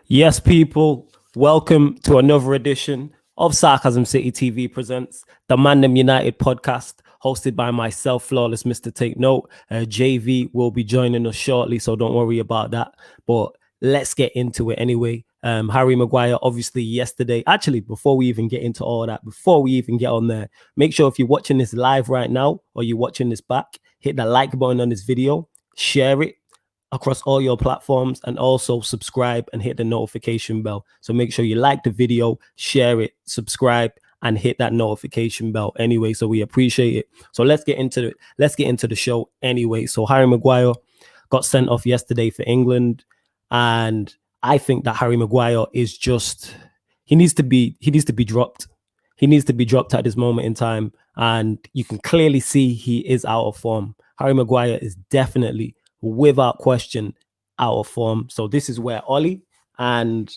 Yes, people, welcome to another edition of Sarcasm City TV presents the ManDem United Podcast, hosted by myself, Flawless Mr. Take Note. JV will be joining us shortly, so don't worry about that. But let's get into it anyway. Harry Maguire, obviously, yesterday. Actually, before we even get into all that, before we even get on there, make sure if you're watching this live right now or you're watching this back, hit the like button on this video, share it across all your platforms, and also subscribe and hit the notification bell. So make sure you like the video, share it, subscribe, and hit that notification bell anyway. So we appreciate it. So let's get into the show anyway. So Harry Maguire got sent off yesterday for England, and I think that Harry Maguire is just he needs to be dropped. He needs to be dropped at this moment in time, and you can clearly see he is out of form. Harry Maguire is definitely, without question, out of form. So this is where Ollie and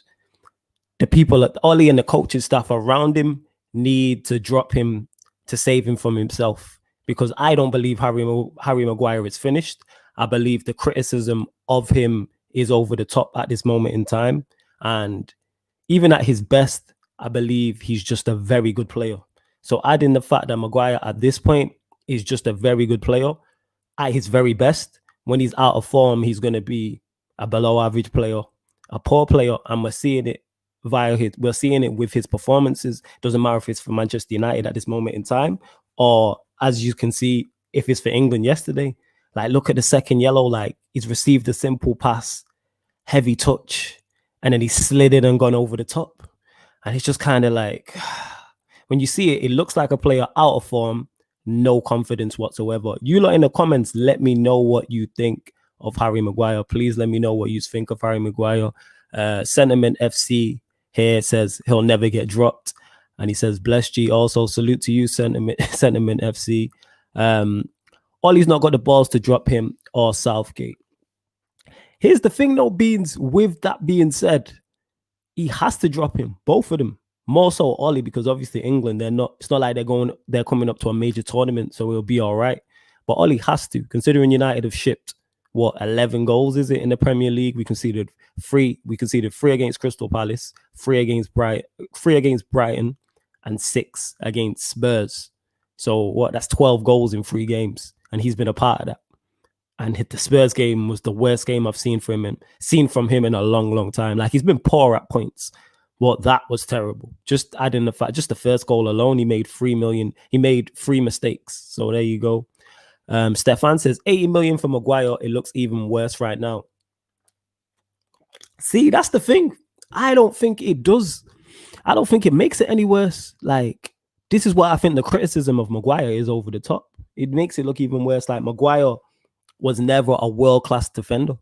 the people at Ollie and the coaching staff around him need to drop him to save him from himself, because I don't believe Harry Maguire is finished. I believe the criticism of him is over the top at this moment in time, and even at his best, I believe he's just a very good player. So adding the fact that Maguire at this point is just a very good player, at his very best, when he's out of form, he's going to be a below average player, a poor player, and we're seeing it with his performances. Doesn't matter if it's for Manchester United at this moment in time, or as you can see, if it's for England yesterday. Like, look at the second yellow. Like, he's received a simple pass, heavy touch, and then he slid it and gone over the top. And it's just kind of like, when you see it, it looks like a player out of form, no confidence whatsoever. You lot in the comments, let me know what you think of Harry Maguire. Please let me know what you think of Harry Maguire. Sentiment FC here says he'll never get dropped, and he says bless G. Also salute to you, Sentiment FC. Ollie's not got the balls to drop him or Southgate. Here's the thing though, Beans, with that being said, he has to drop him, both of them. More so Ollie, because obviously England, it's not like they're coming up to a major tournament, so it'll be all right. But Ollie has to, considering United have shipped 11 goals, is it, in the Premier League? We conceded three against Crystal Palace, three against Brighton, and 6 against Spurs. So that's 12 goals in 3 games, and he's been a part of that. And the Spurs game was the worst game I've seen from him in a long, long time. Like, he's been poor at points. That was terrible. Just adding the fact, just the first goal alone, he made 3 mistakes. So there you go. Stefan says 80 million for Maguire. It looks even worse right now. See, that's the thing. I don't think it does. I don't think it makes it any worse. Like, this is what I think the criticism of Maguire is over the top. It makes it look even worse. Like, Maguire was never a world-class defender.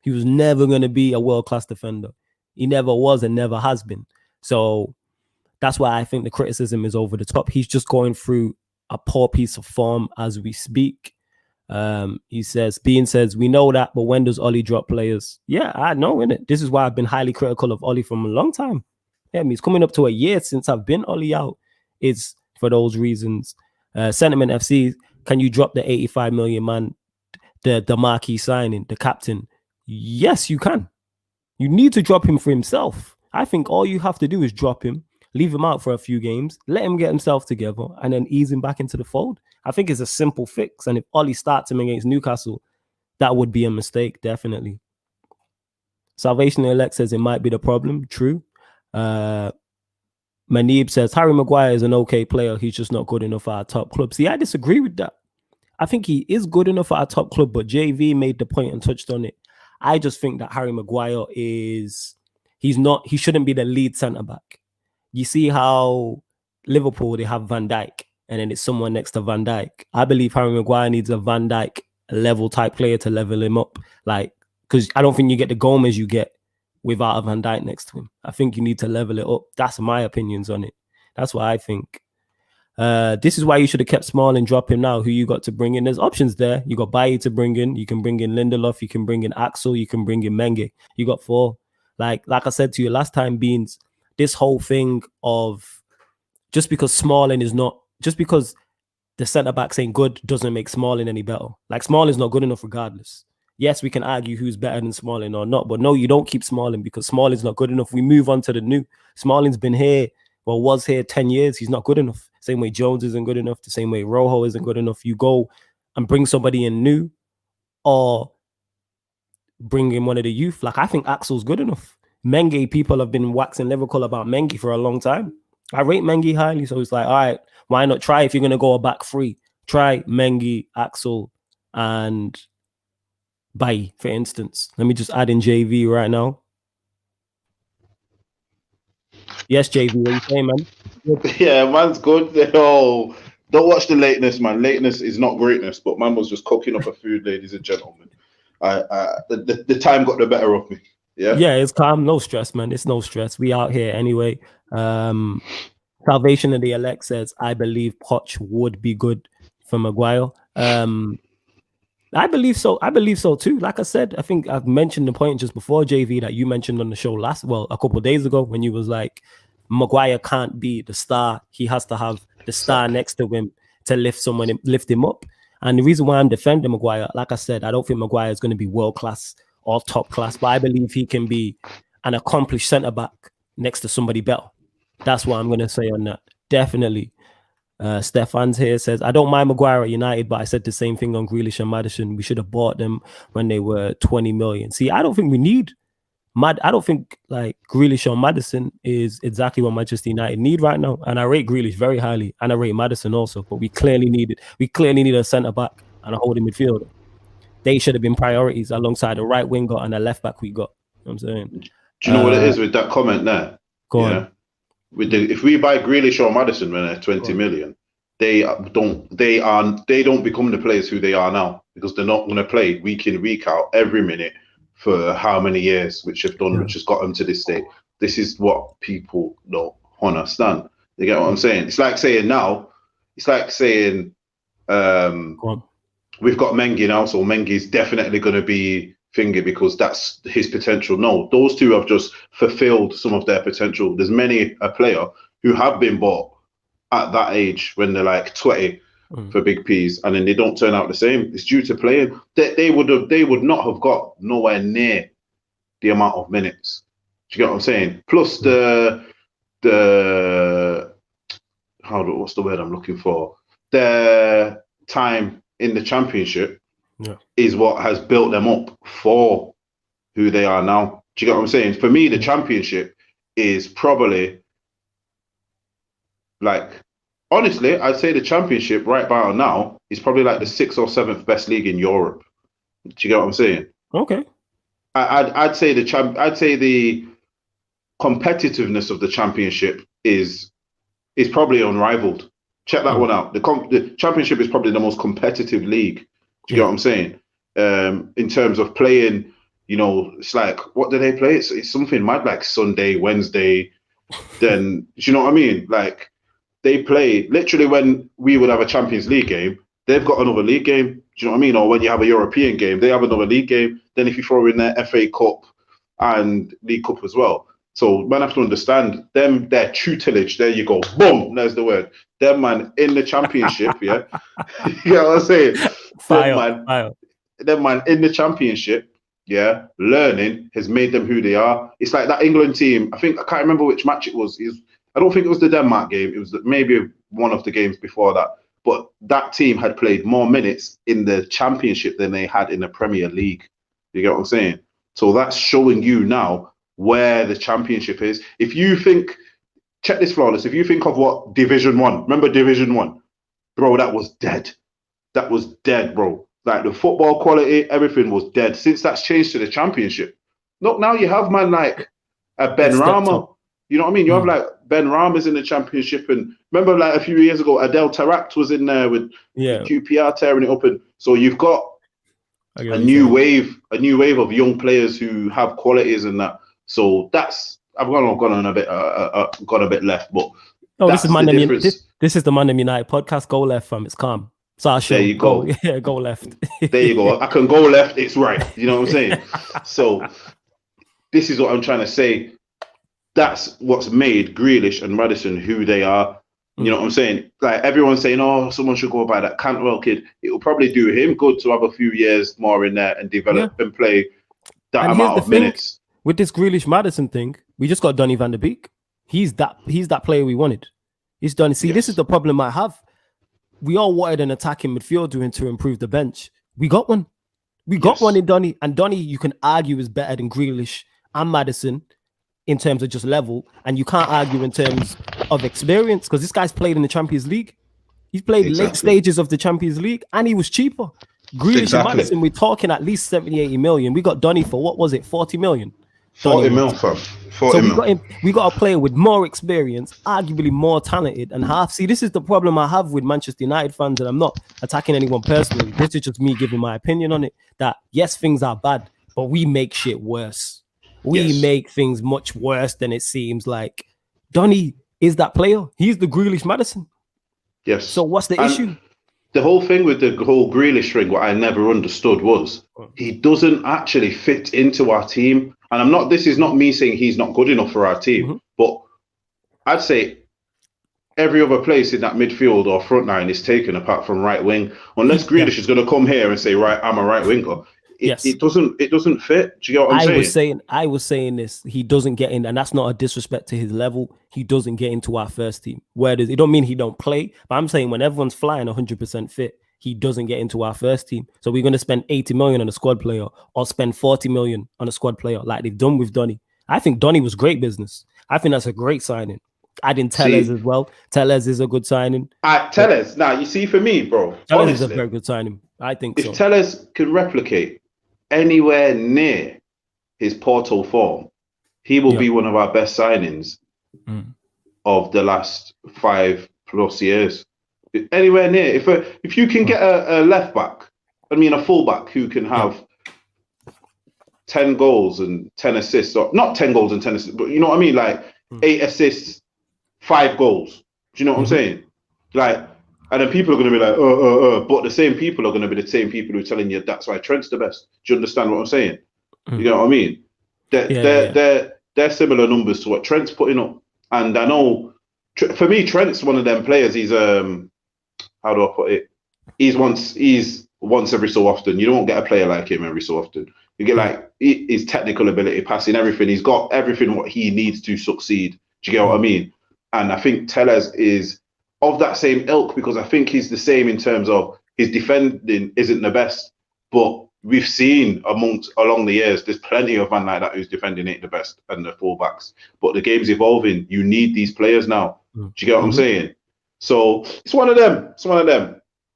He was never going to be a world-class defender. He never was and never has been. So that's why I think the criticism is over the top. He's just going through a poor piece of form as we speak. Bean says, we know that, but when does Ollie drop players? Yeah, I know, innit? This is why I've been highly critical of Ollie from a long time. Yeah, it's coming up to a year since I've been Ollie out. It's for those reasons. Sentiment FC, can you drop the 85 million man, the marquee signing, the captain? Yes, you can. You need to drop him for himself. I think all you have to do is drop him, leave him out for a few games, let him get himself together, and then ease him back into the fold. I think it's a simple fix. And if Ollie starts him against Newcastle, that would be a mistake, definitely. Salvation Elect says it might be the problem. True. Manib says Harry Maguire is an okay player. He's just not good enough for our top club. See, I disagree with that. I think he is good enough for our top club, but JV made the point and touched on it. I just think that Harry Maguire he shouldn't be the lead centre-back. You see how Liverpool, they have Van Dijk, and then it's someone next to Van Dijk. I believe Harry Maguire needs a Van Dijk level type player to level him up. Like, because I don't think you get the Gomez you get without a Van Dijk next to him. I think you need to level it up. That's my opinions on it. That's what I think. This is why you should have kept Small and drop him now. Who you got to bring in? There's options there. You got Bailly to bring in. You can bring in Lindelof. You can bring in Axel. You can bring in Menge. You got 4. Like I said to you last time, Beans, this whole thing of just because the centre-backs ain't good doesn't make Smalling any better. Like, Smalling's not good enough regardless. yes, we can argue who's better than Smalling or not, but no, you don't keep Smalling because Smalling's not good enough. We move on to the new. Smalling's been here, was here 10 years. He's not good enough. Same way Jones isn't good enough. The same way Rojo isn't good enough. You go and bring somebody in new or bring in one of the youth. Like, I think Axel's good enough. Mengi, people have been waxing lyrical about Mengi for a long time. I rate Mengi highly, so it's like, all right, why not try if you're going to go a back three? Try Mengi, Axel, and Bailly, for instance. Let me just add in JV right now. Yes, JV, what are you saying, man? Yeah, man's good. Oh, don't watch the lateness, man. Lateness is not greatness, but man was just cooking up a food, ladies and gentlemen. The time got the better of me. Yeah, it's calm, no stress, man. It's no stress. We out here anyway. Salvation of the Elect says, I believe Poch would be good for Maguire. I believe so. I believe so too. Like I said, I think I've mentioned the point just before, JV, that you mentioned on the show a couple of days ago, when you was like, Maguire can't be the star. He has to have the star next to him to lift him up. And the reason why I'm defending Maguire, like I said, I don't think Maguire is going to be world class or top class, but I believe he can be an accomplished centre back next to somebody better. That's what I'm going to say on that. Definitely. Stefan's here says, I don't mind Maguire at United, but I said the same thing on Grealish and Maddison. We should have bought them when they were 20 million. See, I don't think we need I don't think like Grealish or Maddison is exactly what Manchester United need right now. And I rate Grealish very highly, and I rate Maddison also. But we clearly need a centre back and a holding midfielder. They should have been priorities alongside a right winger and a left back we got. You know what I'm saying? Do you know what it is with that comment there? Go on. If we buy Grealish or Maddison when they're 20 million, they don't become the players who they are now, because they're not going to play week in, week out, every minute for how many years, which has got them to this state. This is what people don't understand. You get what I'm saying? It's like saying we've got Mengi now, so Mengi's definitely going to be finger because that's his potential. No, those two have just fulfilled some of their potential. There's many a player who have been bought at that age when they're like 20 for big P's, and then they don't turn out the same. It's due to playing. They would not have got nowhere near the amount of minutes. Do you get what I'm saying? Plus what's the word I'm looking for? Their time in the Championship is what has built them up for who they are now. Do you get what I'm saying? For me, the Championship is probably honestly, I'd say the Championship right about now is probably like the 6th or 7th best league in Europe. Do you get what I'm saying? Okay. I'd say the competitiveness of the Championship is probably unrivaled. Check that one out. The Championship is probably the most competitive league. Do you get what I'm saying? In terms of playing, it's like, what do they play? It's something mad, like Sunday, Wednesday. Then, do you know what I mean? Like, they play literally when we would have a Champions League game, they've got another league game. Do you know what I mean? Or when you have a European game, they have another league game. Then if you throw in their FA Cup and League Cup as well. So man have to understand them, their tutelage. There you go. Boom. There's the word. Them man in the Championship, yeah. You know what I'm saying? Them man in the Championship, yeah, learning has made them who they are. It's like that England team. I can't remember which match it was. I don't think it was the Denmark game. It was maybe one of the games before that. But that team had played more minutes in the Championship than they had in the Premier League. You get what I'm saying? So that's showing you now where the Championship is. If you think, check this, Flawless, if you think of what Division 1, remember Division 1? Bro, that was dead. That was dead, bro. Like the football quality, everything was dead. Since that's changed to the Championship. Look, now you have man like a Ben Rama. You know what I mean? You have like Ben Rama's in the Championship, and remember like a few years ago, Adel Taarabt was in there with QPR tearing it up, and so you've got a new wave of young players who have qualities and that. So that's I've gone a bit left, but this is the ManDem United podcast. Go left, fam. It's calm. Sasha, there you go. Go left. There you go. I can go left. It's right. You know what I'm saying? So this is what I'm trying to say. That's what's made Grealish and Maddison who they are. You know what I'm saying? Like everyone's saying, oh, someone should go buy that Cantwell kid. It will probably do him good to have a few years more in there and develop and play that And here's amount the of thing, minutes. with this Grealish Madison thing, we just got Donny van der Beek. He's that player we wanted. He's done. See, this is the problem I have. We all wanted an attacking midfielder to improve the bench. We got one. We got one in Donny. And Donny, you can argue, is better than Grealish and Madison in terms of just level. And you can't argue in terms of experience because this guy's played in the Champions League. He's played late stages of the Champions League and he was cheaper. Grealish and Madison, we're talking at least 70, 80 million. We got Donny for, what was it, 40 million? 40 mil, fam. 40 mil. We got a player with more experience, arguably more talented and half. See, this is the problem I have with Manchester United fans, and I'm not attacking anyone personally. This is just me giving my opinion on it, that yes, things are bad, but we make shit worse. We make things much worse than it seems. Like Donny is that player. He's the Grealish Madison. Yes. So what's the issue? The whole thing with the whole Grealish thing, what I never understood was he doesn't actually fit into our team. And this is not me saying he's not good enough for our team, but I'd say every other place in that midfield or front line is taken apart from right wing. Unless Grealish is going to come here and say, right, I'm a right winger. It doesn't fit. Do you get what I'm saying? I was saying this. He doesn't get in, and that's not a disrespect to his level. He doesn't get into our first team. It don't mean he don't play, but I'm saying when everyone's flying 100% fit, he doesn't get into our first team. So we're going to spend 80 million on a squad player or spend 40 million on a squad player like they've done with Donny. I think Donny was great business. I think that's a great signing. Adding Tellez as well. Tellez is a good signing. Tellez. Now, you see, for me, bro, Tellez is a very good signing. I think if Tellez can replicate anywhere near his Porto form, he will be one of our best signings of the last 5+ years. Anywhere near. If you can get a left back, a full back who can have 10 goals and 10 assists, or not 10 goals and 10 assists, but you know what I mean? Like 8 assists, 5 goals. Do you know what I'm saying? Like, and then people are going to be like, but the same people are going to be the same people who are telling you that's why Trent's the best. Do you understand what I'm saying? You know what I mean? They're similar numbers to what Trent's putting up. And I know, for me, Trent's one of them players. He's how do I put it? He's once every so often. You don't get a player like him every so often. You get like his technical ability, passing, everything. He's got everything what he needs to succeed. Do you get what I mean? And I think Tellez is of that same ilk because I think he's the same in terms of his defending isn't the best, but we've seen along the years there's plenty of man like that who's defending it the best and the fullbacks. But the game's evolving. You need these players now. Do you get what I'm saying? So it's one of them.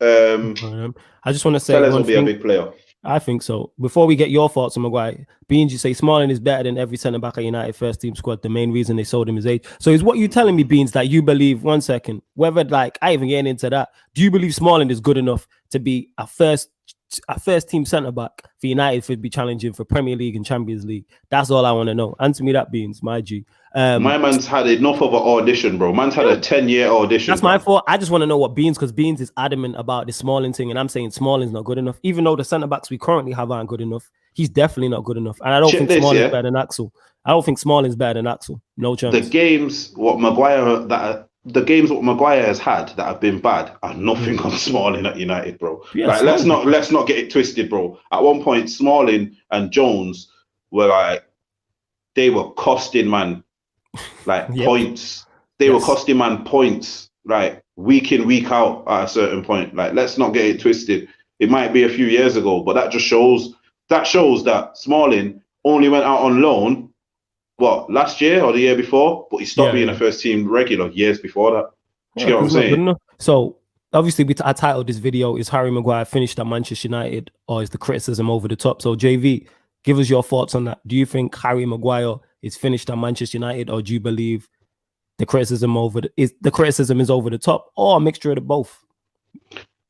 I just want to say Tellez will be a big player. I think so. Before we get your thoughts on Maguire, Beans, you say Smalling is better than every centre back at United first team squad. The main reason they sold him is age. So is what you telling me, Beans, that you believe? 1 second, whether like I even getting into that. Do you believe Smalling is good enough to be a first team centre back for United to be challenging for Premier League and Champions League? That's all I want to know. Answer me that, Beans, my G. My man's had enough of an audition, bro. Man's had a 10-year audition. That's my fault. I just want to know what Beans, because Beans is adamant about the Smalling thing, and I'm saying Smalling's not good enough. Even though the centre backs we currently have aren't good enough, he's definitely not good enough. And I don't think Smalling's better than Axel. I don't think Smalling's better than Axel. No chance. The games what Maguire has had that have been bad are nothing on Smalling at United, bro. Yeah, like let's not get it twisted, bro. At one point, Smalling and Jones were like they were costing man points. They were costing man points like week in, week out at a certain point. Like, let's not get it twisted. It might be a few years ago, but that shows that Smalling only went out on loan, last year or the year before, but he stopped being a first team regular years before that. Do you get what I'm saying? So obviously I titled this video, is Harry Maguire finished at Manchester United or is the criticism over the top? So JV, give us your thoughts on that. Do you think Harry Maguire is finished at Manchester United, or do you believe the criticism is over the top, or a mixture of the both?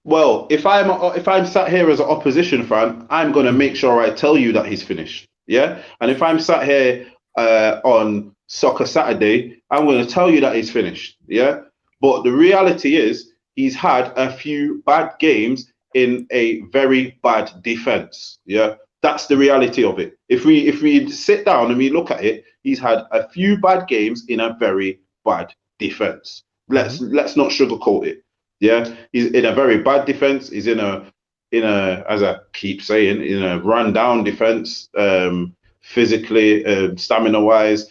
Well, if I'm sat here as an opposition fan, I'm gonna make sure I tell you that he's finished. Yeah, and if I'm sat here on Soccer Saturday, I'm gonna tell you that he's finished. Yeah, but the reality is he's had a few bad games in a very bad defense. Yeah. That's the reality of it. If we sit down and we look at it, he's had a few bad games in a very bad defense. Let's not sugarcoat it. Yeah, he's in a very bad defense. He's in a as I keep saying, in a run down defense, physically, stamina wise.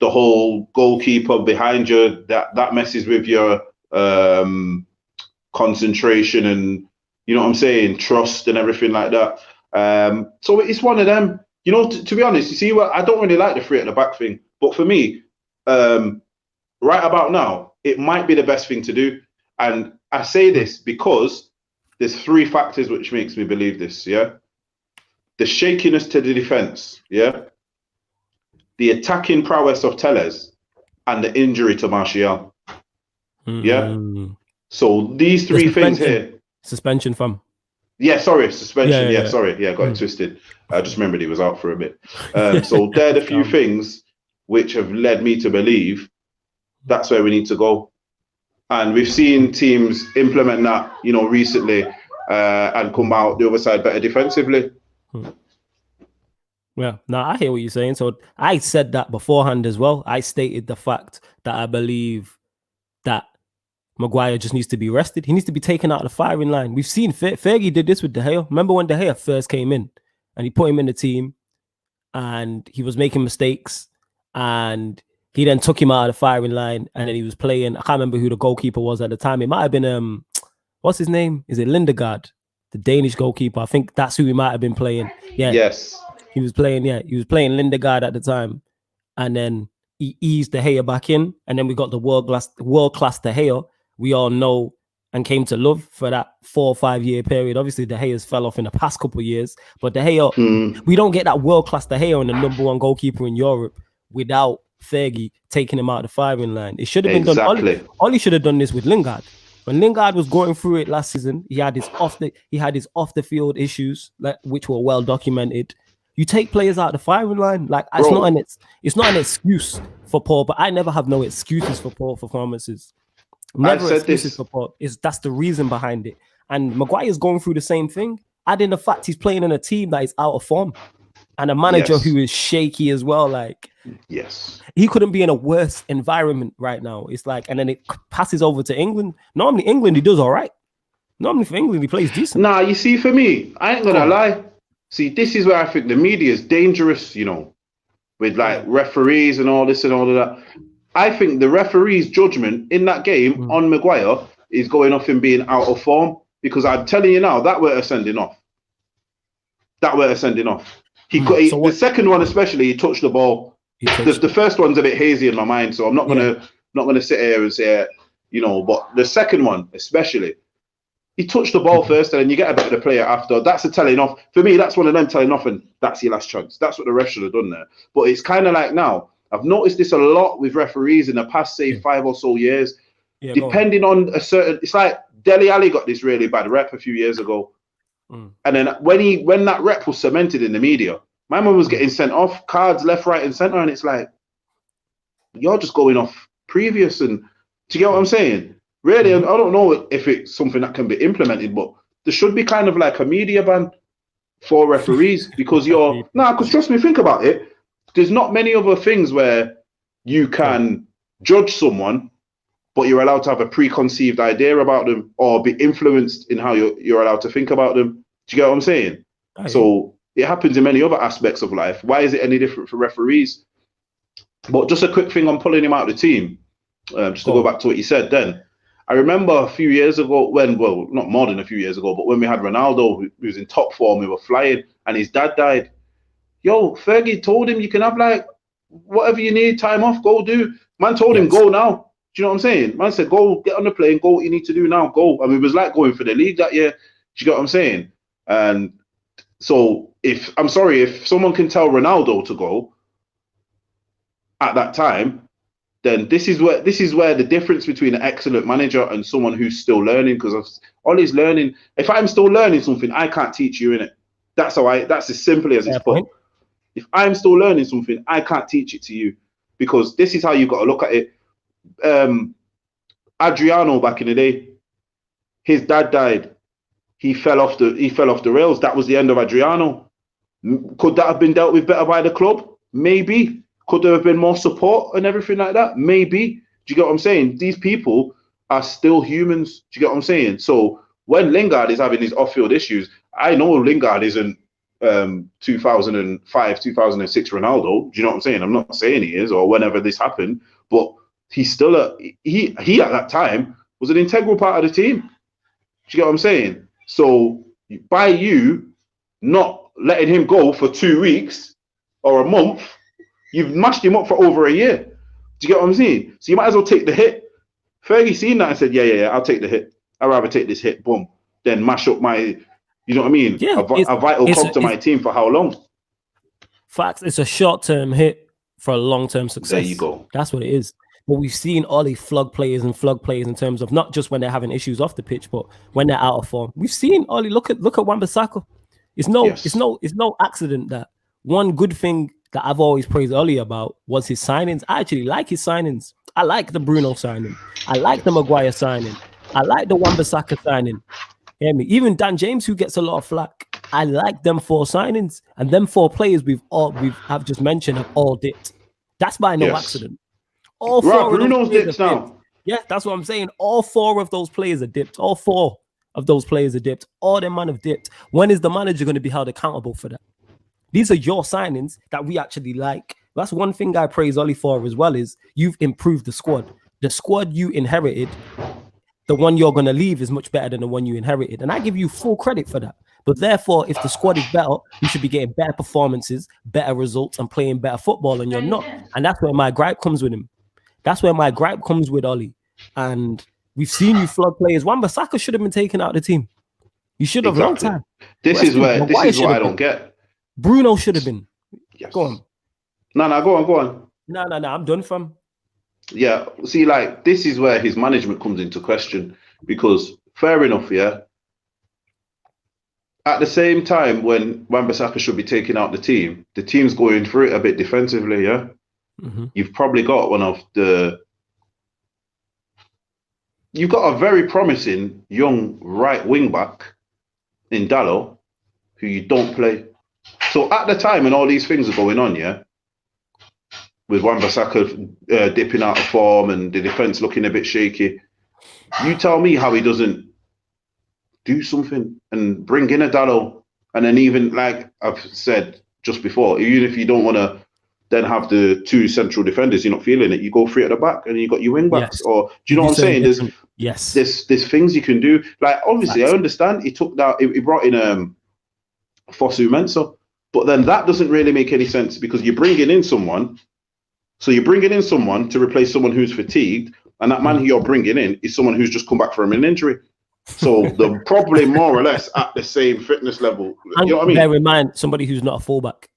The whole goalkeeper behind you, that messes with your concentration and, you know what I'm saying, trust and everything like that. So it's one of them. You know, to be honest, you see, what I don't really like the three at the back thing, but for me, right about now, it might be the best thing to do. And I say this because there's three factors which makes me believe this, yeah? The shakiness to the defense, yeah? The attacking prowess of Telles, and the injury to Martial. Yeah? So these three things here. Suspension from. Yeah, sorry, suspension. Yeah, sorry. Yeah, got it twisted. I just remembered he was out for a bit. So they're the few things which have led me to believe that's where we need to go. And we've seen teams implement that, you know, recently and come out the other side better defensively. Yeah, no, I hear what you're saying. So I said that beforehand as well. I stated the fact that I believe that Maguire just needs to be rested. He needs to be taken out of the firing line. We've seen Fergie did this with De Gea. Remember when De Gea first came in and he put him in the team and he was making mistakes and he then took him out of the firing line and then he was playing. I can't remember who the goalkeeper was at the time. It might have been, what's his name? Is it Lindegaard, the Danish goalkeeper? I think that's who he might have been playing. Yeah. Yes. He was playing Lindegaard at the time. And then he eased De Gea back in. And then we got the world-class De Gea we all know and came to love for that 4 or 5 year period. Obviously, De Gea's fell off in the past couple of years. But De Gea, we don't get that world-class De Gea and the number one goalkeeper in Europe without Fergie taking him out of the firing line. It should have been done. Ollie should have done this with Lingard. When Lingard was going through it last season, he had his off the field issues, which were well documented. You take players out of the firing line, it's not an excuse for poor, but I never have no excuses for poor performances. Never excuses for poor. That's the reason behind it. And Maguire's going through the same thing. Adding the fact he's playing in a team that is out of form. And a manager who is shaky as well. He couldn't be in a worse environment right now. It's and then it passes over to England. Normally, England, he does all right. Normally, for England, he plays decent. Nah, you see, for me, I ain't gonna lie. See, this is where I think the media is dangerous, you know, with referees and all this and all of that. I think the referee's judgment in that game on Maguire is going off him being out of form, because I'm telling you now, that were sending off. The second one especially, he touched the ball. The first one's a bit hazy in my mind, so I'm not gonna sit here and say, you know, but the second one especially, he touched the ball first, and then you get a bit of the player after. That's a telling off. For me, that's one of them telling off, and that's your last chance. That's what the ref should have done there. But it's kind of like now, I've noticed this a lot with referees in the past, say, 5 or so years. Yeah, depending on a certain, it's like Dele Alli got this really bad rep a few years ago. And then when that rep was cemented in the media, my man was getting sent off, cards left, right, and center, and it's like, you're just going off previous. And do you get what I'm saying? Really, I don't know if it's something that can be implemented, but there should be kind of like a media ban for referees, because because trust me, think about it. There's not many other things where you can judge someone, but you're allowed to have a preconceived idea about them or be influenced in how you're allowed to think about them. Do you get what I'm saying? So it happens in many other aspects of life. Why is it any different for referees? But just a quick thing on pulling him out of the team, just to go back to what you said then. I remember a few years ago not more than a few years ago, but when we had Ronaldo, who was in top form, we were flying, and his dad died. Yo, Fergie told him you can have whatever you need, time off, go do. Man told him, go now. Do you know what I'm saying? Man said, go, get on the plane, go what you need to do now, go. And it was like going for the league that year. Do you get what I'm saying? And so if someone can tell Ronaldo to go at that time, then this is where the difference between an excellent manager and someone who's still learning, because Ollie's learning. If I'm still learning something, I can't teach you in it. That's as simple as it's put. If I'm still learning something, I can't teach it to you, because this is how you've got to look at it. Adriano back in the day, his dad died. He fell off the rails. That was the end of Adriano. Could that have been dealt with better by the club? Maybe. Could there have been more support and everything like that? Maybe. Do you get what I'm saying? These people are still humans. Do you get what I'm saying? So when Lingard is having these off-field issues, I know Lingard isn't 2005, 2006 Ronaldo. Do you know what I'm saying? I'm not saying he is, or whenever this happened, but he's still he at that time was an integral part of the team. Do you get what I'm saying? So by you not letting him go for 2 weeks or a month, you've mashed him up for over a year. Do you get what I'm saying? So you might as well take the hit. Fergie seen that and said, yeah, I'll take the hit. I'd rather take this hit, boom, than mash up my, you know what I mean? Yeah, a vital cog to my team for how long? Facts. It's a short-term hit for a long-term success. There you go. That's what it is. But we've seen Ollie flog players in terms of not just when they're having issues off the pitch, but when they're out of form. We've seen Ollie. Look at Wan-Bissaka. It's no accident that one good thing that I've always praised Ollie about was his signings. I actually like his signings. I like the Bruno signing. I like the Maguire signing. I like the Wan-Bissaka signing. Hear me? Even Dan James, who gets a lot of flack, I like them 4 signings, and them 4 players I've just mentioned have all dipped. That's by no accident. All 4 Bruno's dipped now. Yeah, that's what I'm saying. All 4 of those players are dipped. All 4 of those players are dipped. All them man have dipped. When is the manager going to be held accountable for that? These are your signings that we actually like. That's one thing I praise Ollie for as well, is you've improved the squad. The squad you inherited, the one you're going to leave is much better than the one you inherited. And I give you full credit for that. But therefore, if the squad is better, you should be getting better performances, better results, and playing better football, and you're not. And that's where my gripe comes with him. That's where my gripe comes with Ollie. And we've seen you flog players. Wan-Bissaka should have been taken out of the team. You should have long time. This is what I don't get. Bruno should have been. Yes. Go on. No, go on. No, I'm done from. Yeah, see, like, this is where his management comes into question, because fair enough, yeah. At the same time, when Wan-Bissaka should be taking out the team's going through it a bit defensively, yeah. Mm-hmm. You've probably got you've got a very promising young right wing back in Dalot, who you don't play. So at the time when all these things are going on, yeah, with Wan-Bissaka dipping out of form and the defense looking a bit shaky, you tell me how he doesn't do something and bring in a Dalot. And then, even like I've said just before, even if you don't want to then have the 2 central defenders, you're not feeling it, you go 3 at the back and you got your wing backs. Yes. Or do you know what I'm saying? There's things you can do. Like, obviously, I understand he took that, he brought in Fosu Mensah, but then that doesn't really make any sense, because you're bringing in someone. So you're bringing in someone to replace someone who's fatigued, and that man who you're bringing in is someone who's just come back from an injury. So they're probably more or less at the same fitness level. You know what I mean? Bear in mind, somebody who's not a fullback.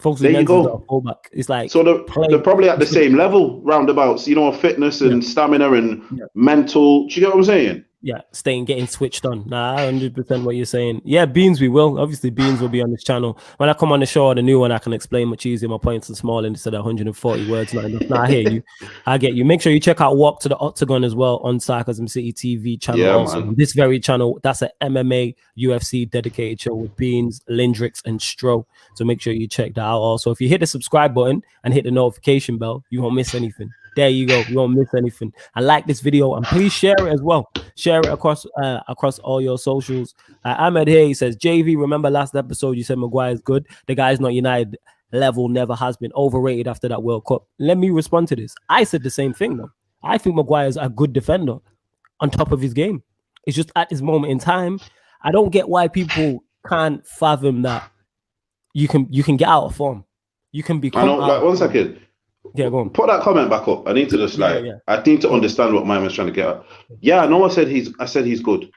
There you go. Not a fullback. It's like, so they're probably at the same level, roundabouts. You know, fitness and stamina and mental. Do you get what I'm saying? Yeah, getting switched on. Nah, 100% what you're saying. Yeah, Beans, we will. Obviously, Beans will be on this channel. When I come on the show, the new one, I can explain much easier. My points are small instead of 140 words. Not enough. Nah, I hear you. I get you. Make sure you check out Walk to the Octagon as well on Sarcasm City TV channel. Yeah, also, man. This very channel, that's an MMA UFC dedicated show with Beans, Lindrix, and Stro. So make sure you check that out. Also, if you hit the subscribe button and hit the notification bell, you won't miss anything. There you go. You won't miss anything. And like this video, and please share it as well. Share it across all your socials. Ahmed here, he says, JV, remember last episode you said Maguire's good. The guy's not United level, never has been, overrated after that World Cup. Let me respond to this. I said the same thing though. I think Maguire's a good defender on top of his game. It's just at this moment in time, I don't get why people can't fathom that you can get out of form. You can be. I know. Like, 1 second. Yeah, go on. Put that comment back up. I need to just I need to understand what my man's trying to get at. Yeah, I know. I said he's good,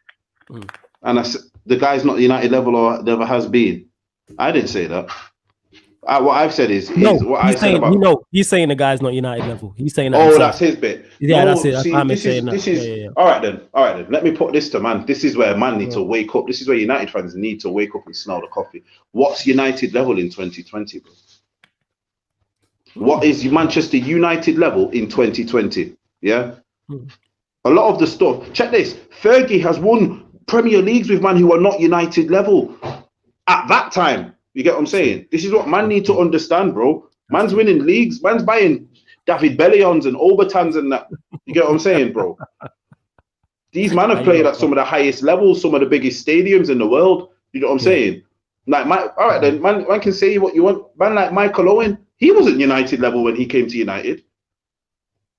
and I said the guy's not United level or never has been. I didn't say that. What I've said is what I said about. He's saying the guy's not United level. He's saying that. Oh, that's his bit. Yeah, that's it. All right then. Let me put this to man. This is where man need to wake up. This is where United fans need to wake up and smell the coffee. What's United level in 2020, bro? What is Manchester United level in 2020? Yeah. A lot of the stuff. Check this. Fergie has won Premier Leagues with man who are not United level at that time. You get what I'm saying? This is what man need to understand, bro. Man's winning leagues. Man's buying David Bellions and Obertans and that. You get what I'm saying, bro? These men have played at some of the highest levels, some of the biggest stadiums in the world. You know what I'm saying? Like, all right then, man can say what you want. Man like Michael Owen, he wasn't United level when he came to United.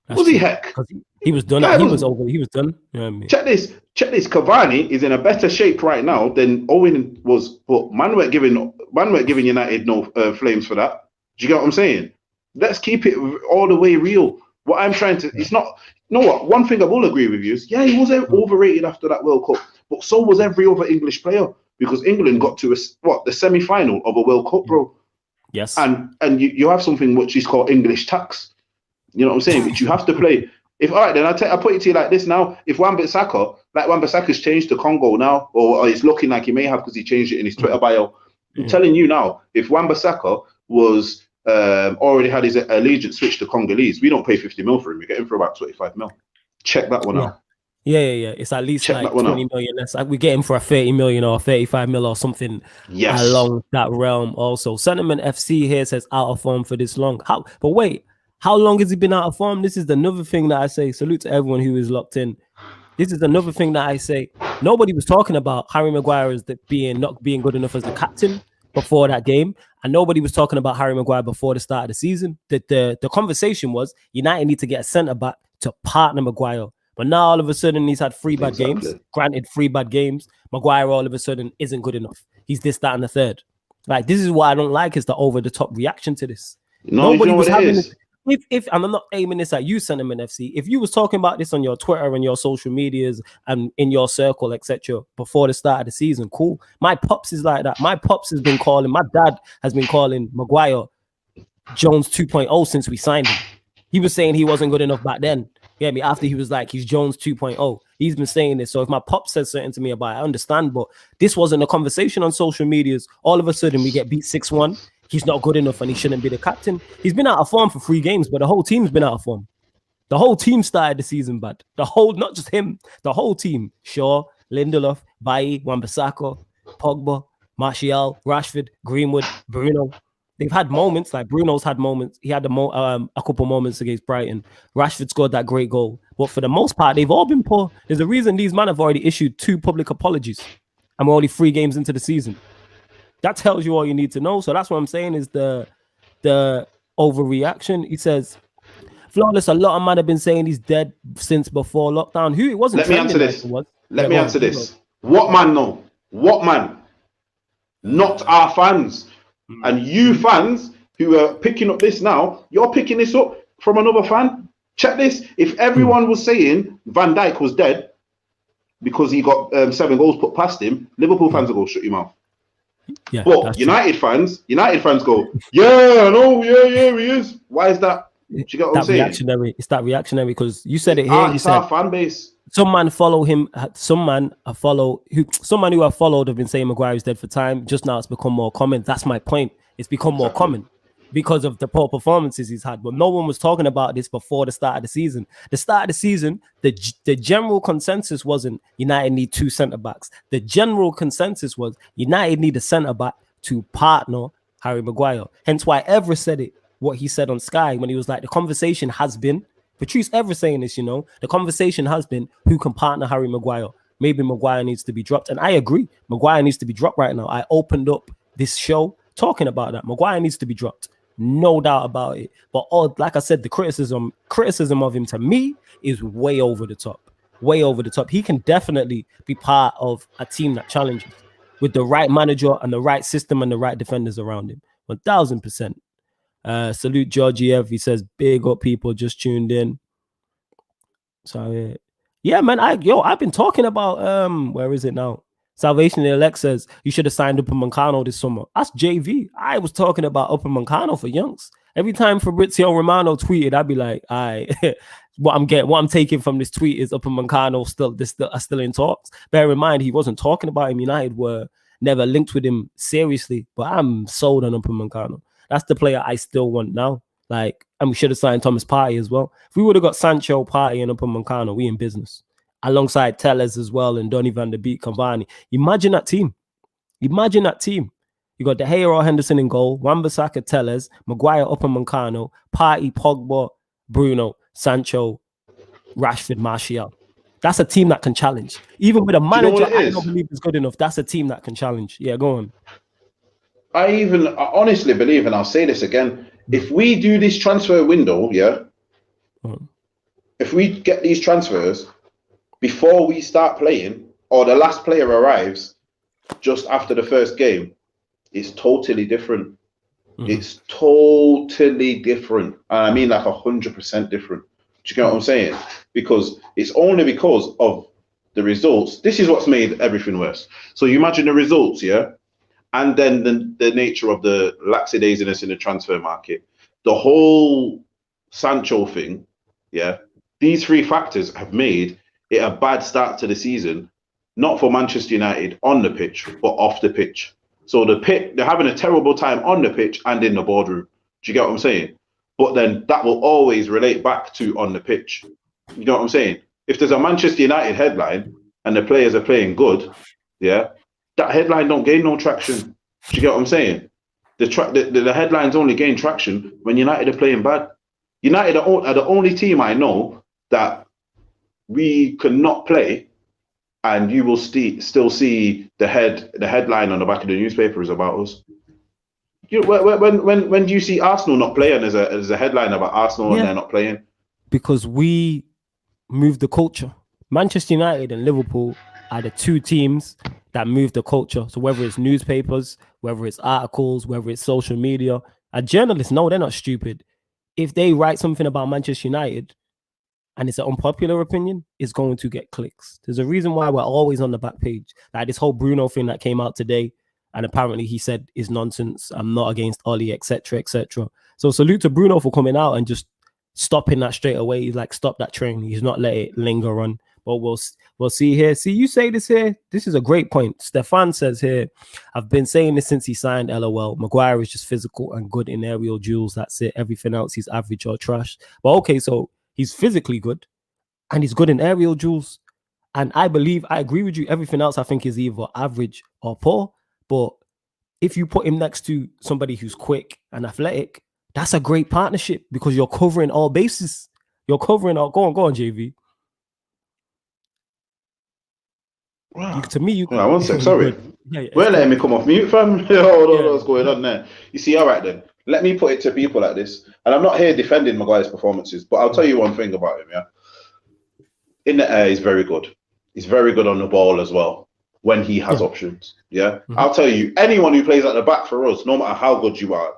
Was he, heck? He was done. He was over. He was done. You know what I mean? Check this. Cavani is in a better shape right now than Owen was. But man weren't giving United no flames for that. Do you get what I'm saying? Let's keep it all the way real. What I'm trying to, it's not. You know what? One thing I will agree with you is, yeah, he was overrated after that World Cup, but so was every other English player, because England got to the semi-final of a World Cup, bro. Yes. And you have something which is called English tax. You know what I'm saying? Which you have to play. All right, then I put it to you like this now. If Wan-Bissaka's changed to Congo now, or it's looking like he may have because he changed it in his Twitter bio. I'm telling you now, if Wan-Bissaka was already had his allegiance switched to Congolese, we don't pay 50 mil for him. We get him for about 25 mil. Check that one out. Yeah. It's at least like 20 million less. Like we get him for a 30 million or 35 mil or something along that realm. Also, Sentiment FC here says out of form for this long. But wait, how long has he been out of form? This is another thing that I say. Salute to everyone who is locked in. This is another thing that I say. Nobody was talking about Harry Maguire as not being good enough as the captain before that game, and nobody was talking about Harry Maguire before the start of the season. The conversation was United need to get a centre back to partner Maguire. But now all of a sudden he's had 3 bad games. Granted, 3 bad games. Maguire all of a sudden isn't good enough. He's this, that, and the third. Like, this is what I don't like, is the over the top reaction to this. Nobody was having this. If and I'm not aiming this at you, Sentiment FC, if you was talking about this on your Twitter and your social medias and in your circle, etc., before the start of the season, cool. My pops is like that. My pops has been calling, my dad has been calling Maguire Jones 2.0 since we signed him. He was saying he wasn't good enough back then. Yeah, after he was like, he's Jones 2.0. He's been saying this. So if my pop says something to me about it, I understand. But this wasn't a conversation on social medias. All of a sudden, we get beat 6-1. He's not good enough and he shouldn't be the captain. He's been out of form for 3 games, but the whole team's been out of form. The whole team started the season bad. Not just him, the whole team. Shaw, Lindelof, Bailly, Wan-Bissaka, Pogba, Martial, Rashford, Greenwood, Bruno. They've had moments, like Bruno's had moments. He had a couple moments against Brighton. Rashford scored that great goal. But for the most part, they've all been poor. There's a reason these men have already issued 2 public apologies. And we're only 3 games into the season. That tells you all you need to know. So that's what I'm saying is the overreaction. He says, Flawless, a lot of men have been saying he's dead since before lockdown. Who it wasn't. Let me answer this. Let me answer this. What man, no? What man? Not our fans. And you fans who are picking up this now, you're picking this up from another fan. Check this. If everyone was saying Van Dijk was dead because he got 7 goals put past him, Liverpool fans will go, shut your mouth. Yeah, but United fans go, yeah, I know, yeah, he is. Why is that? Do you get what I'm saying? Reactionary. It's that reactionary because you said it here. It's our fan base. Some man follow him. Someone who I followed have been saying Maguire is dead for time. Just now, it's become more common. That's my point. It's become more common because of the poor performances he's had. But no one was talking about this before the start of the season. The start of the season, the general consensus wasn't United need 2 centre backs. The general consensus was United need a centre back to partner Harry Maguire. Hence why Evra said it. What he said on Sky when he was like, the conversation has been, Patrice Evra saying this, the conversation has been who can partner Harry Maguire. Maybe Maguire needs to be dropped. And I agree, Maguire needs to be dropped right now. I opened up this show talking about that. Maguire needs to be dropped. No doubt about it. But like I said, the criticism of him to me is way over the top. Way over the top. He can definitely be part of a team that challenges with the right manager and the right system and the right defenders around him. 1000%. Salute Georgiev. He says, big up people just tuned in. So yeah, man. I've been talking about where is it now? Salvation Elect says you should have signed Upamecano this summer. That's JV. I was talking about Upamecano for Youngs. Every time Fabrizio Romano tweeted, I'd be like, what I'm taking from this tweet is Upamecano still in talks. Bear in mind, he wasn't talking about him. United were never linked with him seriously, but I'm sold on Upamecano. That's the player I still want now. Like, and we should have signed Thomas Partey as well. If we would have got Sancho, Partey, and Upamecano, we in business. Alongside Tellez as well and Donny van der Beek, Cavani. Imagine that team. You got De Gea or Henderson in goal, Wan-Bissaka, Tellez, Maguire, Upamecano, Partey, Pogba, Bruno, Sancho, Rashford, Martial. That's a team that can challenge. Even with a manager I don't believe is good enough, that's a team that can challenge. Yeah, go on. I honestly believe, and I'll say this again, if we do this transfer window, if we get these transfers before we start playing, or the last player arrives just after the first game, it's totally different. It's totally different. And I mean like 100% different. Do you get what I'm saying? Because it's only because of the results. This is what's made everything worse. So you imagine the results, and then the nature of the lackadaisiness in the transfer market, the whole Sancho thing, these three factors have made it a bad start to the season, not for Manchester United on the pitch, but off the pitch. So they're having a terrible time on the pitch and in the boardroom. Do you get what I'm saying? But then that will always relate back to on the pitch. You know what I'm saying? If there's a Manchester United headline and the players are playing good, that headline don't gain no traction. Do you get what I'm saying? The headlines only gain traction when United are playing bad. United are the only team I know that we cannot play, and you will still see the headline on the back of the newspapers about us. You know, when do you see Arsenal not playing as a headline about Arsenal and they're not playing? Because we move the culture. Manchester United and Liverpool are the two teams that move the culture. So whether it's newspapers, whether it's articles, whether it's social media, a journalist, no, they're not stupid. If they write something about Manchester United and it's an unpopular opinion, it's going to get clicks. There's a reason why we're always on the back page. Like this whole Bruno thing that came out today, and apparently he said is nonsense. I'm not against Oli, etc., etc. So salute to Bruno for coming out and just stopping that straight away. He's like, stop that train. He's not let it linger on. But we'll see here. See, you say this here. This is a great point. Stefan says here, I've been saying this since he signed LOL. Maguire is just physical and good in aerial duels. That's it. Everything else, he's average or trash. But okay, so he's physically good and he's good in aerial duels. And I agree with you. Everything else I think is either average or poor. But if you put him next to somebody who's quick and athletic, that's a great partnership because you're covering all bases. You're covering all. Go on, JV. Wow. To me, one sec, sorry. We're letting me come off mute, fam. What's going on there? You see, all right then. Let me put it to people like this. And I'm not here defending Maguire's performances, but I'll tell you one thing about him, In the air, he's very good. He's very good on the ball as well when he has options, I'll tell you, anyone who plays at the back for us, no matter how good you are,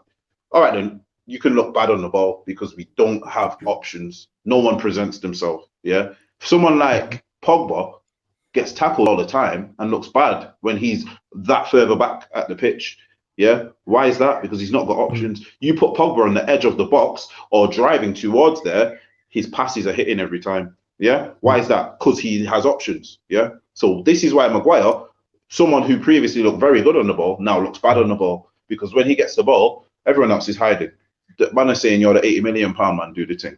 all right then, you can look bad on the ball because we don't have options. No one presents themselves, Someone like Pogba gets tackled all the time and looks bad when he's that further back at the pitch. Why is that? Because he's not got options. You put Pogba on the edge of the box or driving towards there, his passes are hitting every time. Why is that? Because he has options. So this is why Maguire, someone who previously looked very good on the ball, now looks bad on the ball. Because when he gets the ball, everyone else is hiding. The man is saying you're the £80 million man, do the thing.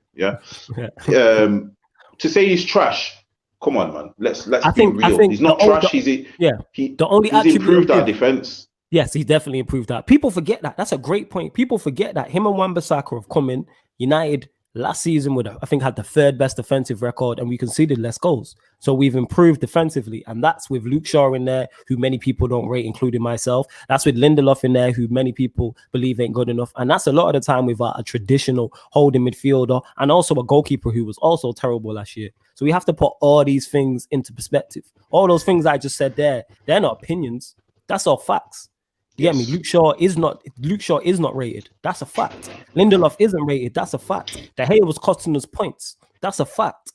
To say he's trash, come on, man. Let's be real. He's not trash. He's improved our defense. Yes, he definitely improved that. People forget that. That's a great point. People forget that him and Wan-Bissaka have come in. United last season had the third best defensive record, and we conceded less goals. So we've improved defensively, and that's with Luke Shaw in there, who many people don't rate, including myself. That's with Lindelof in there, who many people believe ain't good enough. And that's a lot of the time with a traditional holding midfielder and also a goalkeeper who was also terrible last year. So we have to put all these things into perspective. All those things I just said there, they're not opinions. That's all facts. You get me? Luke Shaw is not rated. That's a fact. Lindelof isn't rated. That's a fact. De Gea was costing us points. That's a fact.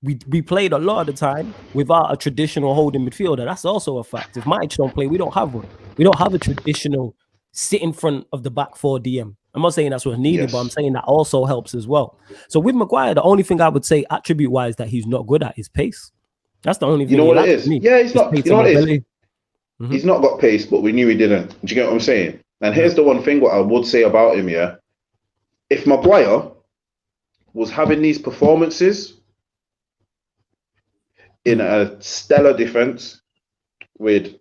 We played a lot of the time without a traditional holding midfielder. That's also a fact. If Matic don't play, we don't have one. We don't have a traditional sit in front of the back 4 DM. I'm not saying that's what's needed, but I'm saying that also helps as well. So with Maguire, the only thing I would say attribute-wise that he's not good at is pace. That's the only thing. You know what it is? Yeah, he's not. You know what it is? He's not got pace, but we knew he didn't. Do you get what I'm saying? And here's the one thing what I would say about him, If Maguire was having these performances in a stellar defense with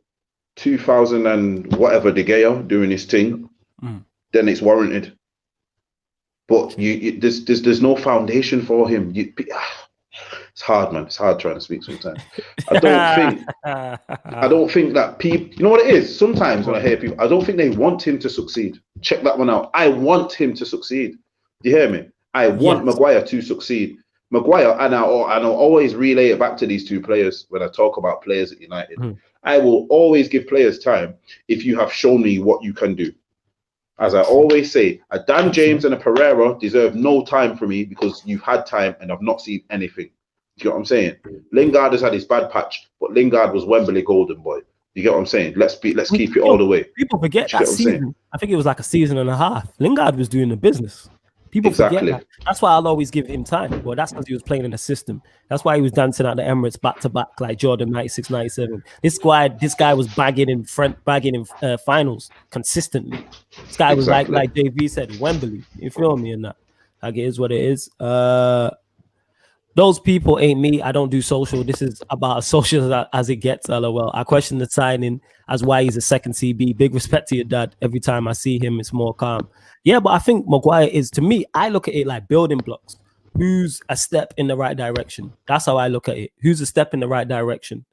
2000 and whatever De Gea doing his thing, then it's warranted. but there's no foundation for him. It's hard, man. It's hard trying to speak sometimes. I don't think that people, you know what it is? Sometimes when I hear people, I don't think they want him to succeed. Check that one out. I want him to succeed. Do you hear me? I want Maguire to succeed. Maguire, and I'll always relay it back to these two players when I talk about players at United. I will always give players time if you have shown me what you can do. As I always say, a Dan James and a Pereira deserve no time from me because you've had time and I've not seen anything. Do you get what I'm saying? Lingard has had his bad patch, but Lingard was Wembley golden boy. You get what I'm saying? Let's keep it all the way. People forget that season. I think it was like a season and a half. Lingard was doing the business. People forget that. That's why I'll always give him time. Well, that's because he was playing in a system. That's why he was dancing at the Emirates back to back like Jordan 96, 97. This guy was bagging in finals consistently. This guy was like JV said, Wembley. You feel me? And that, like, it is what it is. Those people ain't me. I don't do social. This is about as social as it gets, LOL. I question the signing as why he's a second CB. Big respect to your dad. Every time I see him, it's more calm. Yeah, but I think Maguire is, to me, I look at it like building blocks. Who's a step in the right direction? That's how I look at it. Who's a step in the right direction?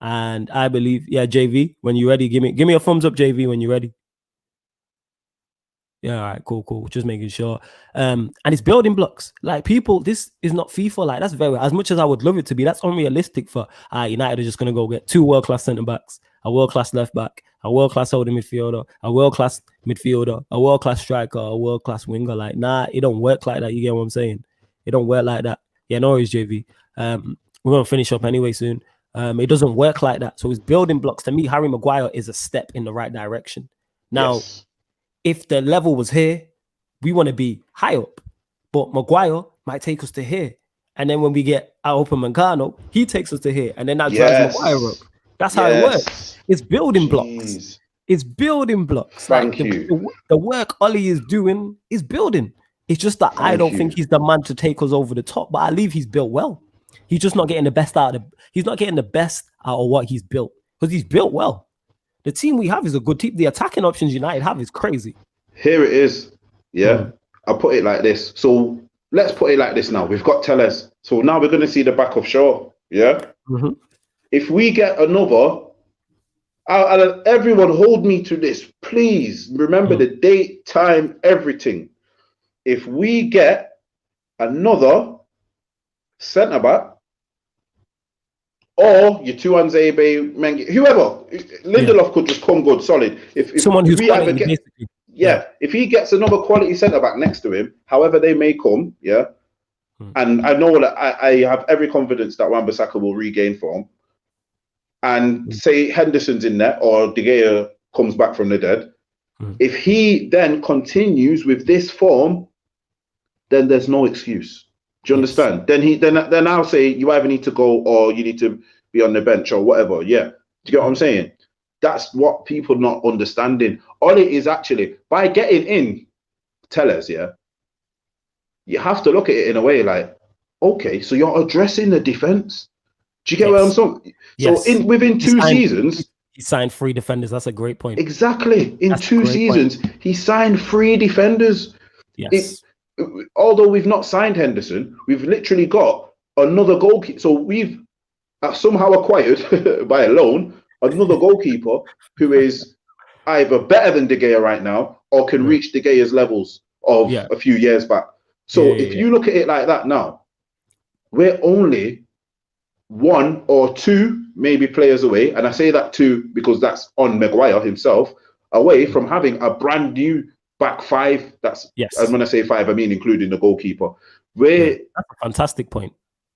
And I believe, JV, when you're ready, give me a thumbs up, JV, when you're ready. Yeah, all right, cool. Just making sure. And it's building blocks. Like, people, this is not FIFA. Like, that's very, as much as I would love it to be, that's unrealistic for United are just going to go get 2 world-class centre-backs, a world-class left-back, a world-class holding midfielder, a world-class midfielder, a world-class striker, a world-class winger. Like, nah, it don't work like that. You get what I'm saying? It don't work like that. Yeah, no worries, JV. We're going to finish up anyway soon. It doesn't work like that. So it's building blocks. To me, Harry Maguire is a step in the right direction. Now, if the level was here, we want to be high up. But Maguire might take us to here. And then when we get Upamecano, he takes us to here. And then that drives Maguire up. That's how it works. It's building blocks. It's building blocks. Thank you. The work Ollie is doing is building. It's just that I don't think he's the man to take us over the top. But I believe he's built well. He's just not getting the best out of he's not getting the best out of what he's built. Because he's built well. The team we have is a good team. The attacking options United have is crazy. Here it is. Yeah. I'll put it like this. So let's put it like this now. We've got Telles. So now we're going to see the back of Shaw. Yeah. If we get another, everyone hold me to this. Please remember the date, time, everything. If we get another centre-back, or your Tuanzebe, Mengi, whoever, Lindelof could just come good, solid. If someone who's quality, basically. If he gets another quality centre back next to him, however they may come, and I know that I have every confidence that Wan-Bissaka will regain form, and say Henderson's in there or De Gea comes back from the dead. If he then continues with this form, then there's no excuse. Do you understand? Then I'll say you either need to go or you need to be on the bench or whatever. Yeah. Do you get what I'm saying? That's what people not understanding. All it is actually, by getting in Telles, you have to look at it in a way like, okay, so you're addressing the defense. Do you get what I'm saying? So within 2 seasons, he signed 3 defenders. That's a great point. Exactly. In 2 seasons, he signed 3 defenders. Yes. Although we've not signed Henderson, we've literally got another goalkeeper. So we've somehow acquired by a loan another goalkeeper who is either better than De Gea right now or can reach De Gea's levels of a few years back. So if you look at it like that now, we're only 1 or 2 maybe players away, and I say that 2 because that's on Maguire himself, away from having a brand new back 5. That's and when I say 5, I mean including the goalkeeper. That's a fantastic point.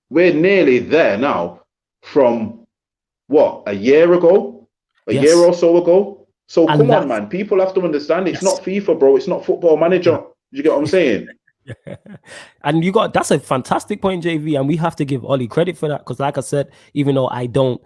We're nearly there now from what, a year ago? A year or so ago? So come on, man. People have to understand it's not FIFA, bro. It's not Football Manager. You get what I'm saying? And that's a fantastic point, JV, and we have to give Ollie credit for that, because like I said, even though I don't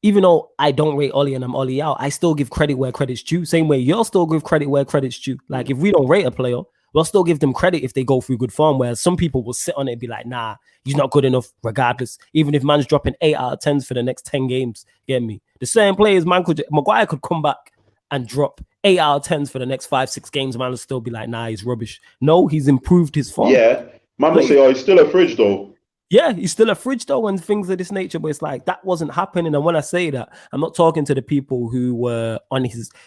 rate Ollie and I'm Ollie out, I still give credit where credit's due. Same way you'll still give credit where credit's due. Like, if we don't rate a player, we'll still give them credit if they go through good form, whereas some people will sit on it and be like, nah, he's not good enough regardless. Even if man's dropping 8 out of 10s for the next 10 games, get me? The same players, Maguire could come back and drop 8 out of 10s for the next 5-6 games, man will still be like, nah, he's rubbish. No, he's improved his form. Yeah, man will say, oh, he's still a fridge though. Yeah, he's still a fridge though, and things of this nature. But it's like that wasn't happening. And when I say that, I'm not talking to the people who were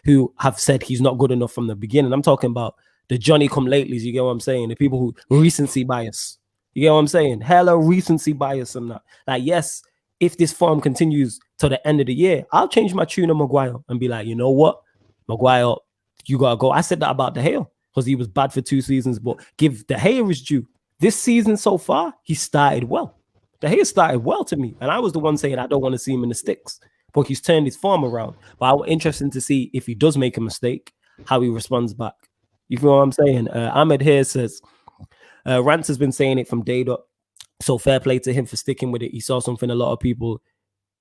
who have said he's not good enough from the beginning. I'm talking about the Johnny come latelys. You get what I'm saying? The people who recency bias. You get what I'm saying? Hella recency bias and that. Like, yes, if this form continues to the end of the year, I'll change my tune on Maguire and be like, you know what, Maguire, you gotta go. I said that about De Gea because he was bad for 2 seasons, but give De Gea his due. This season so far, he started well. De Gea started well to me. And I was the one saying I don't want to see him in the sticks. But he's turned his form around. But I'm interested to see if he does make a mistake, how he responds back. You feel what I'm saying? Ahmed here says, Rance has been saying it from day dot. So fair play to him for sticking with it. He saw something a lot of people,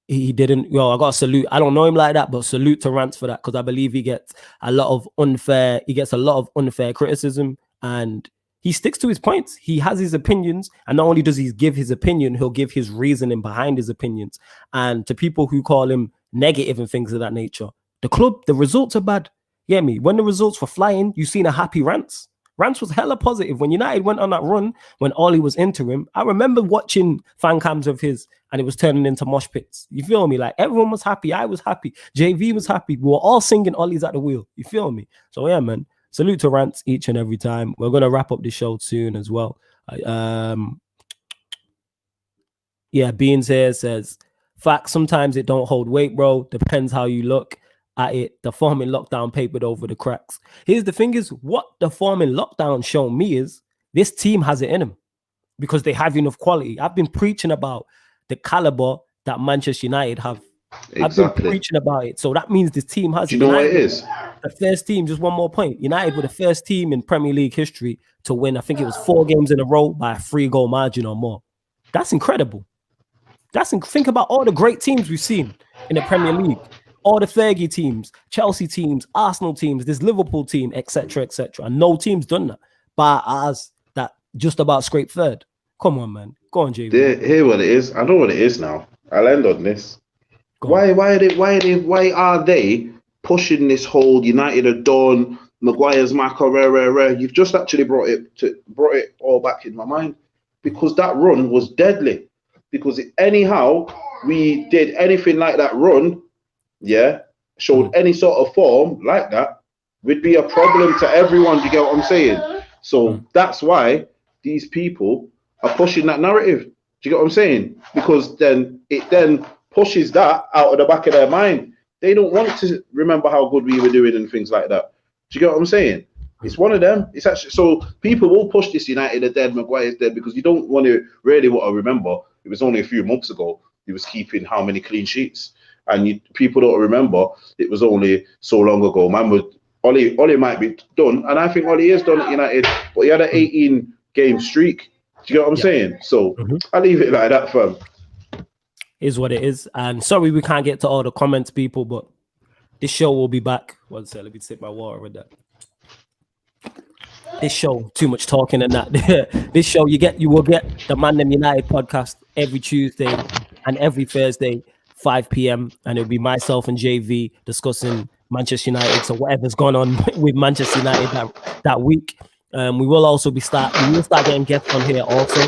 he didn't. Yo, I got to salute. I don't know him like that, but salute to Rance for that, because I believe he gets a lot of unfair criticism, and he sticks to his points. He has his opinions, and not only does he give his opinion, he'll give his reasoning behind his opinions. And to people who call him negative and things of that nature, the club, the results are bad. You get me? When the results were flying, you seen a happy Rance. Rance was hella positive. When United went on that run, when Ollie was interim, I remember watching fan cams of his, and it was turning into mosh pits. You feel me? Like, everyone was happy. I was happy. JV was happy. We were all singing Ollie's at the wheel. You feel me? So yeah, man. Salute to Rance each and every time. We're going to wrap up the show soon as well. Yeah, Beans here says, facts, sometimes it don't hold weight, bro. Depends how you look at it. The form in lockdown papered over the cracks. Here's the thing is, what the form in lockdown shown me is this team has it in them because they have enough quality. I've been preaching about the caliber that Manchester United have. Exactly. I've been preaching about it. So that means this team has. Do you know what it is? The first team, just one more point. United were the first team in Premier League history to win, I think it was 4 games in a row by a 3-goal margin or more. That's incredible. Think about all the great teams we've seen in the Premier League. All the Fergie teams, Chelsea teams, Arsenal teams, this Liverpool team, etc., etc. And no team's done that. But as that just about scraped third. Come on, man. Go on, JV. Hear what it is. I know what it is now. I'll end on this. Why are they pushing this whole United are done, Maguire's Marco, rare? You've just actually brought it all back in my mind, because that run was deadly. Because anyhow we did anything like that run, showed any sort of form like that, would be a problem to everyone. Do you get what I'm saying? So that's why these people are pushing that narrative. Do you get what I'm saying? Because then it pushes that out of the back of their mind. They don't want to remember how good we were doing and things like that. Do you get what I'm saying? It's one of them. It's actually, so people will push this United are dead, Maguire's dead, because you don't want to remember. It was only a few months ago he was keeping how many clean sheets, and people don't remember it was only so long ago. Man, Ollie might be done, and I think Ollie is done at United, but he had an 18-game streak. Do you get what I'm saying? So I leave it like that, fam. Is what it is. And sorry we can't get to all the comments, people, but this show will be back. One second, let me sip my water with that. This show, too much talking and that. This show, you will get the ManDem United podcast every Tuesday and every Thursday, 5 p.m. And it'll be myself and JV discussing Manchester United. So whatever's gone on with Manchester United that week. We will start getting guests on here also.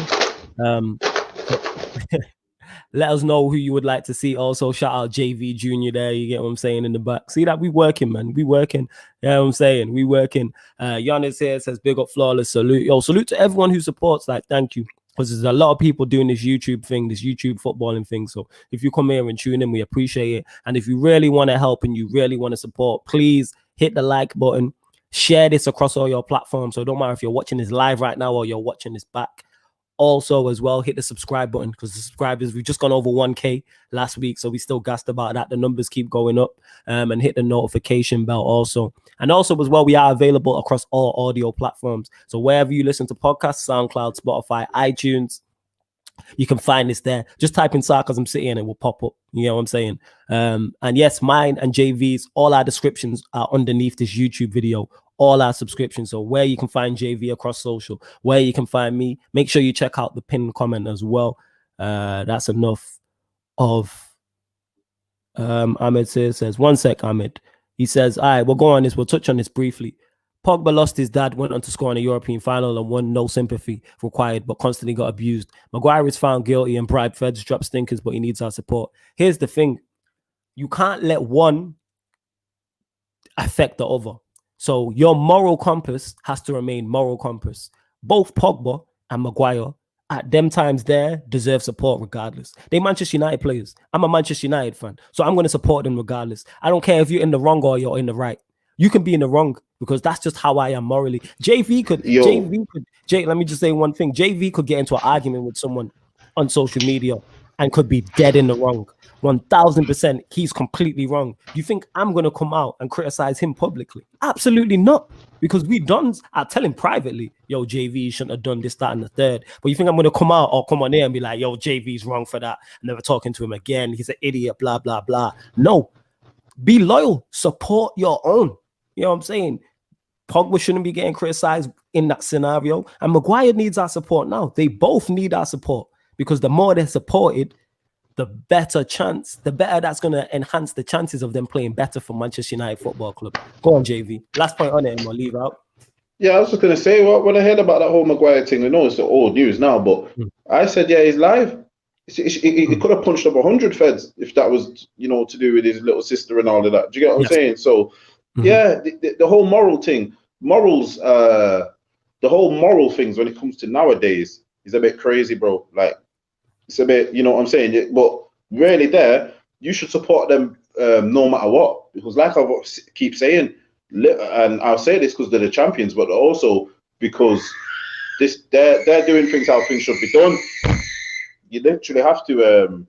Let us know who you would like to see. Also, shout out JV Jr. there. You get what I'm saying in the back. See that? We working, man. We working. You know what I'm saying? We working. Giannis here says, big up Flawless. Salute. Yo, salute to everyone who supports. Like, thank you. Because there's a lot of people doing this YouTube thing, this YouTube footballing thing. So if you come here and tune in, we appreciate it. And if you really want to help and you really want to support, please hit the like button. Share this across all your platforms. So it don't matter if you're watching this live right now or you're watching this back. Also, as well, hit the subscribe button, because the subscribers, we've just gone over 1K last week, so we still gassed about that. The numbers keep going up, and hit the notification bell also. And also, as well, we are available across all audio platforms. So wherever you listen to podcasts, SoundCloud, Spotify, iTunes, you can find this there. Just type in Sarcasm City and it will pop up. You know what I'm saying? And yes, mine and JV's, all our descriptions are underneath this YouTube video. All our subscriptions. So where you can find JV across social, where you can find me, make sure you check out the pinned comment as well. That's enough of Ahmed says, one sec, Ahmed. He says, all right, we'll go on this. We'll touch on this briefly. Pogba lost his dad, went on to score in a European final and won no sympathy required, but constantly got abused. Maguire is found guilty and bribed feds, drop stinkers, but he needs our support. Here's the thing. You can't let one affect the other. So your moral compass has to remain moral compass. Both Pogba and Maguire at them times there deserve support regardless. They Manchester United players. I'm a Manchester United fan, so I'm going to support them regardless. I don't care if you're in the wrong or you're in the right. You can be in the wrong because that's just how I am morally. Let me just say one thing. JV could get into an argument with someone on social media and could be dead in the wrong. 1000%, he's completely wrong. You think I'm going to come out and criticize him publicly? Absolutely not. Because I tell him privately, yo, JV shouldn't have done this, that, and the third. But you think I'm going to come out or come on here and be like, yo, JV's wrong for that. I'm never talking to him again. He's an idiot, blah, blah, blah. No. Be loyal. Support your own. You know what I'm saying? Pogba shouldn't be getting criticized in that scenario. And Maguire needs our support now. They both need our support because the more they're supported, the better that's going to enhance the chances of them playing better for Manchester United Football Club. Go on, JV. Last point on it, and we'll leave out. Yeah, I was just going to say, what I heard about that whole Maguire thing, I know it's old news now, but I said, yeah, he's live. He could have punched up 100 feds if that was, to do with his little sister and all of that. Do you get what I'm saying? So, yeah, the whole moral thing, the whole moral things when it comes to nowadays is a bit crazy, bro. Like, it's a bit, you know what I'm saying? But really there, you should support them no matter what. Because like I keep saying, and I'll say this because they're the champions, but also because they're doing things how things should be done. You literally have to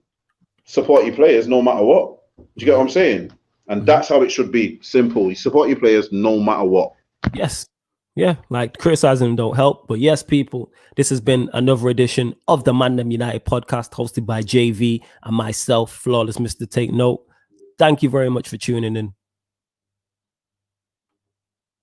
support your players no matter what. Do you get what I'm saying? And that's how it should be. Simple. You support your players no matter what. Yes. Yeah, like criticizing them don't help. But yes, people, this has been another edition of the ManDem United Podcast hosted by JV and myself, Flawless Mr. Take Note. Thank you very much for tuning in.